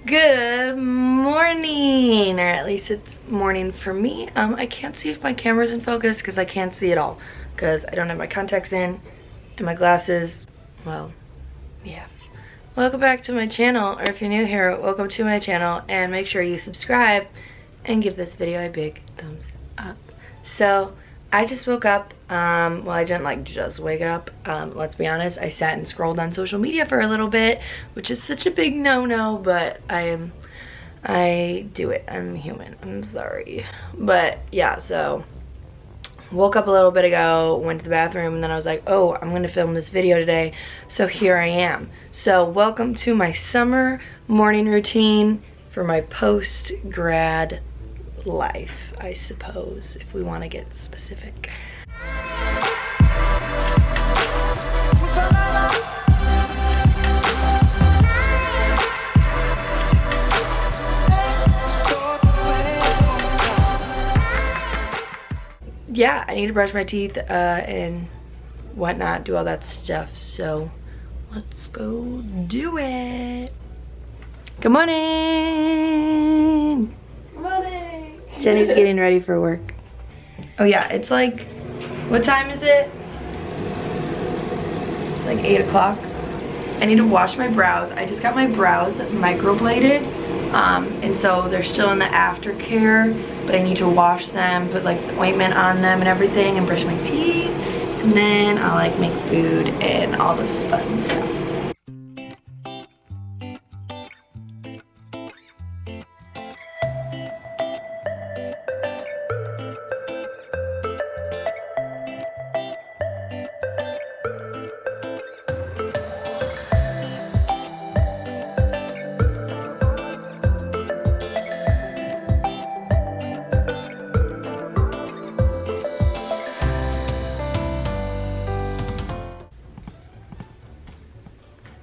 Good morning, or at least it's morning for me. I can't see if my camera's in focus because I can't see at all because I don't have my contacts in and my glasses. Well, yeah. Welcome back to my channel, or if you're new here, welcome to my channel, and make sure you subscribe and give this video a big thumbs up. So I just woke up. Well, I didn't like just wake up. Let's be honest, I sat and scrolled on social media for a little bit, which is such a big no-no, but I do it. I'm human. I'm sorry. But yeah, so woke up a little bit ago, went to the bathroom, and then I was like, oh, I'm gonna film this video today. So here I am. So welcome to my summer morning routine for my post-grad life, I suppose, if we want to get specific. Yeah, I need to brush my teeth and whatnot, do all that stuff, so let's go do it. Good morning! Good morning! Jenny's getting ready for work. Oh yeah, it's like, what time is it? Like 8 o'clock. I need to wash my brows. I just got my brows microbladed. And so they're still in the aftercare, but I need to wash them, put like the ointment on them and everything, and brush my teeth. And then I'll like make food and all the fun stuff.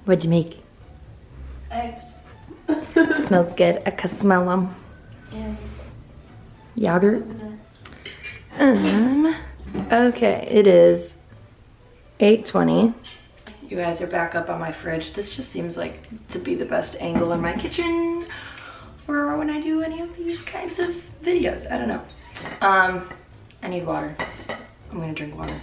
What'd you make? Eggs. Smells good. I can smell them. And Yogurt. Okay, it is 8:20. You guys are back up on my fridge. This just seems like to be the best angle in my kitchen for when I do any of these kinds of videos. I don't know. I need water. I'm gonna drink water.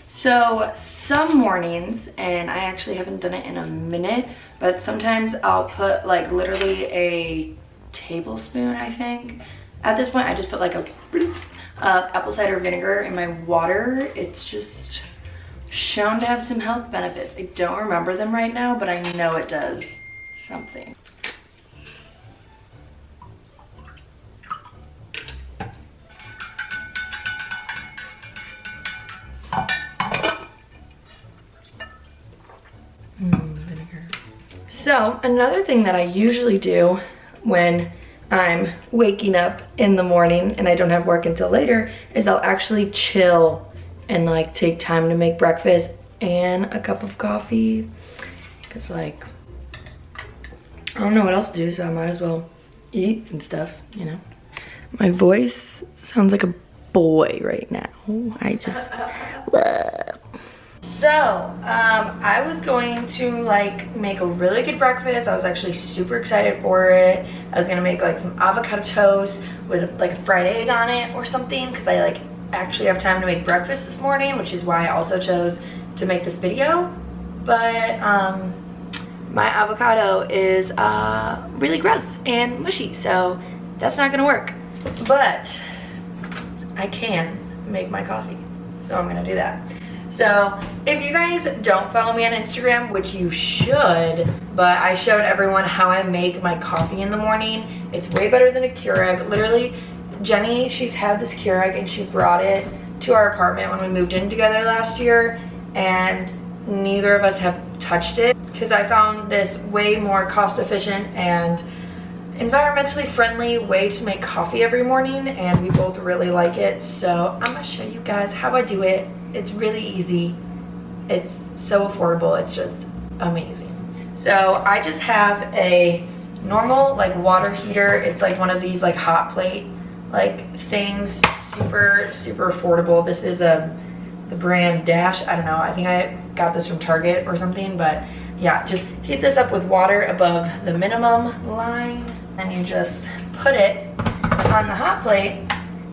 So some mornings, and I actually haven't done it in a minute, but sometimes I'll put like literally a tablespoon, I think. At this point, I just put like a apple cider vinegar in my water. It's just shown to have some health benefits. I don't remember them right now, but I know it does something. Vinegar. So another thing that I usually do when I'm waking up in the morning and I don't have work until later is I'll actually chill and like take time to make breakfast and a cup of coffee, because like I don't know what else to do, so I might as well eat and stuff, you know. My voice sounds like a boy right now. I just So, I was going to like make a really good breakfast. I was actually super excited for it. I was gonna make like some avocado toast with like a fried egg on it or something, because I like actually have time to make breakfast this morning, which is why I also chose to make this video. But my avocado is really gross and mushy, so that's not gonna work. But I can make my coffee, so I'm gonna do that. So if you guys don't follow me on Instagram, which you should, but I showed everyone how I make my coffee in the morning. It's way better than a Keurig. Literally, Jenny, she's had this Keurig and she brought it to our apartment when we moved in together last year, and neither of us have touched it because I found this way more cost efficient and environmentally friendly way to make coffee every morning, and we both really like it. So I'm gonna show you guys how I do it. It's really easy. It's so affordable. It's just amazing. So I just have a normal like water heater. It's like one of these like hot plate like things, super affordable. This is the brand Dash. I don't know, I think I got this from Target or something, but yeah, just heat this up with water above the minimum line. And you just put it on the hot plate,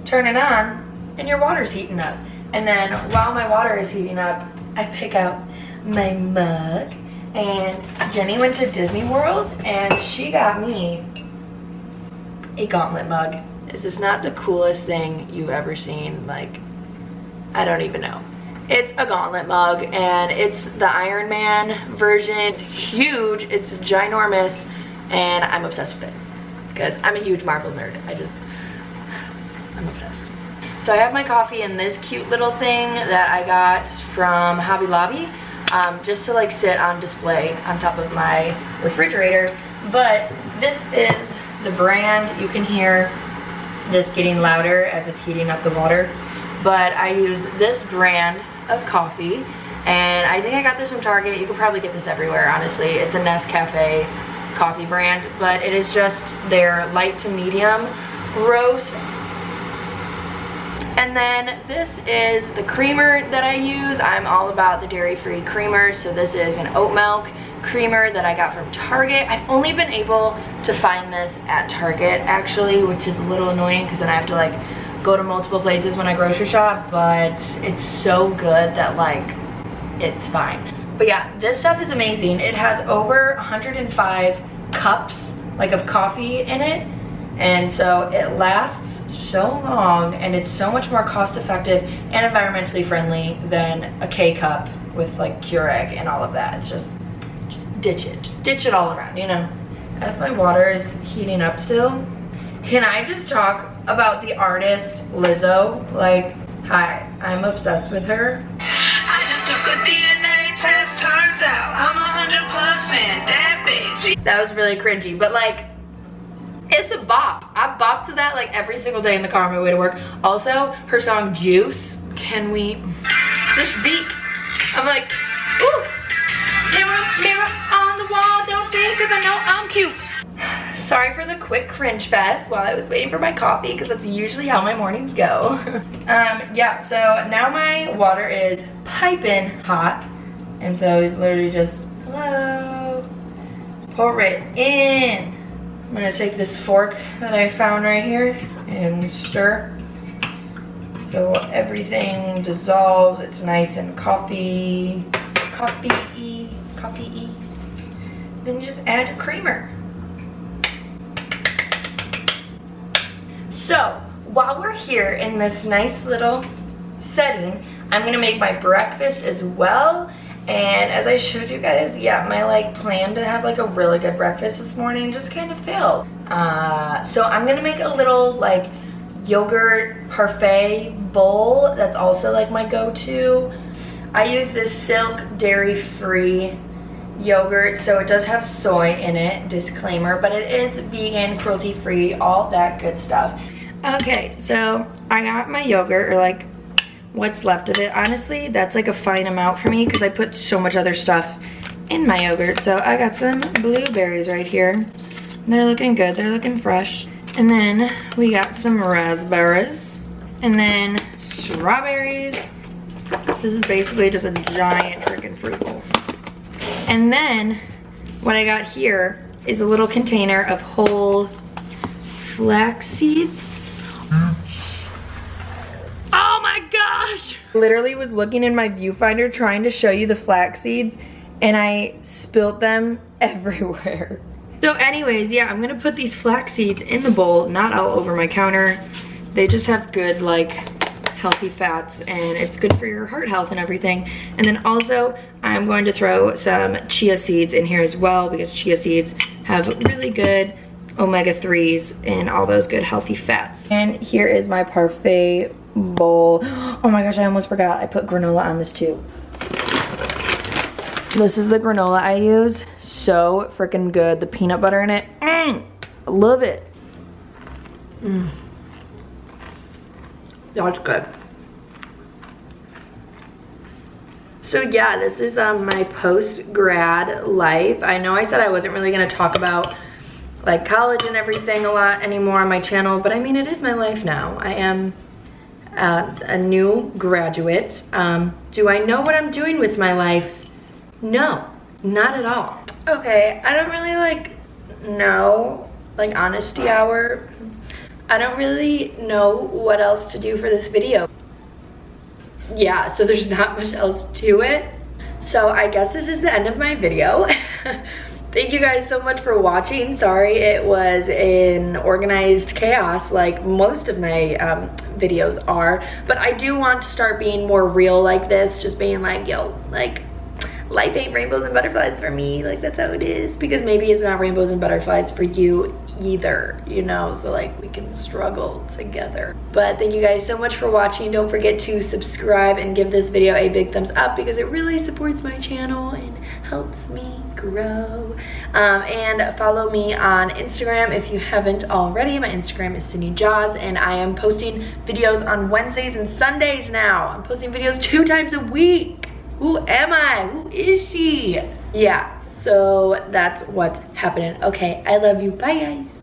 turn it on, and your water's heating up. And then while my water is heating up, I pick out my mug. And Jenny went to Disney World and she got me a gauntlet mug. Is this not the coolest thing you've ever seen? Like, I don't even know. It's a gauntlet mug and it's the Iron Man version. It's huge, it's ginormous, and I'm obsessed with it because I'm a huge Marvel nerd. I'm obsessed. So I have my coffee in this cute little thing that I got from Hobby Lobby, just to like sit on display on top of my refrigerator. But this is the brand. You can hear this getting louder as it's heating up the water. But I use this brand of coffee, and I think I got this from Target. You could probably get this everywhere, honestly. It's a Nescafe coffee brand, but it is just their light to medium roast. And then this is the creamer that I use. I'm all about the dairy-free creamer, so this is an oat milk creamer that I got from Target. I've only been able to find this at Target, actually, which is a little annoying because then I have to like go to multiple places when I grocery shop, but it's so good that like it's fine. But yeah, this stuff is amazing. It has over 105 cups like of coffee in it, and so it lasts so long, and it's so much more cost effective and environmentally friendly than a K-cup with like Keurig and all of that. It's just ditch it all around, you know. As my water is heating up still, can I just talk about the artist Lizzo? Like, hi, I'm obsessed with her. I just took a DNA test, turns out I'm 100% that bitch. That was really cringy, but like, it's a bop. I bop to that like every single day in the car on my way to work. Also, her song Juice, can we, this beat, I'm like, ooh. Mirror, mirror on the wall, don't say it cause I know I'm cute. Sorry for the quick cringe fest while I was waiting for my coffee, because that's usually how my mornings go. Yeah, so now my water is piping hot, and so literally just, hello, pour it in. I'm gonna take this fork that I found right here and stir so everything dissolves. It's nice and coffee-y. Then you just add creamer. So while we're here in this nice little setting, I'm gonna make my breakfast as well. And as I showed you guys, yeah, my like plan to have like a really good breakfast this morning just kind of failed. So I'm gonna make a little like yogurt parfait bowl that's also like my go-to. I use this Silk dairy-free yogurt, so it does have soy in it, disclaimer, but it is vegan, cruelty-free, all that good stuff. Okay, so I got my yogurt, or like what's left of it. Honestly, that's like a fine amount for me because I put so much other stuff in my yogurt. So I got some blueberries right here. They're looking good, they're looking fresh. And then we got some raspberries, and then strawberries. So this is basically just a giant freaking fruit bowl. And then what I got here is a little container of whole flax seeds. Oh my gosh! Literally was looking in my viewfinder trying to show you the flax seeds, and I spilt them everywhere. So anyways, yeah, I'm gonna put these flax seeds in the bowl, not all over my counter. They just have good like healthy fats, and it's good for your heart health and everything. And then also I'm going to throw some chia seeds in here as well, because chia seeds have really good omega-3s and all those good healthy fats. And here is my parfait bowl. Oh my gosh, I almost forgot. I put granola on this too. This is the granola I use. So freaking good. The peanut butter in it. I love it. That's good. So yeah, this is my post-grad life. I know I said I wasn't really gonna talk about like college and everything a lot anymore on my channel, but I mean, it is my life now. I am a new graduate. Do I know what I'm doing with my life? No. Not at all. Okay, I don't really like know, like honesty hour. I don't really know what else to do for this video. Yeah, so there's not much else to it. So I guess this is the end of my video. Thank you guys so much for watching. Sorry it was an organized chaos like most of my videos are, but I do want to start being more real like this, just being like, yo, like life ain't rainbows and butterflies for me, like that's how it is, because maybe it's not rainbows and butterflies for you either, you know, so like we can struggle together. But thank you guys so much for watching. Don't forget to subscribe and give this video a big thumbs up because it really supports my channel and helps me grow. And follow me on Instagram if you haven't already. My Instagram is sydneyjbeauty, and I am posting videos on Wednesdays and Sundays now. I'm posting videos 2 times a week. Who am I? Who is she? Yeah, so that's what's happening. Okay, I love you. Bye, guys.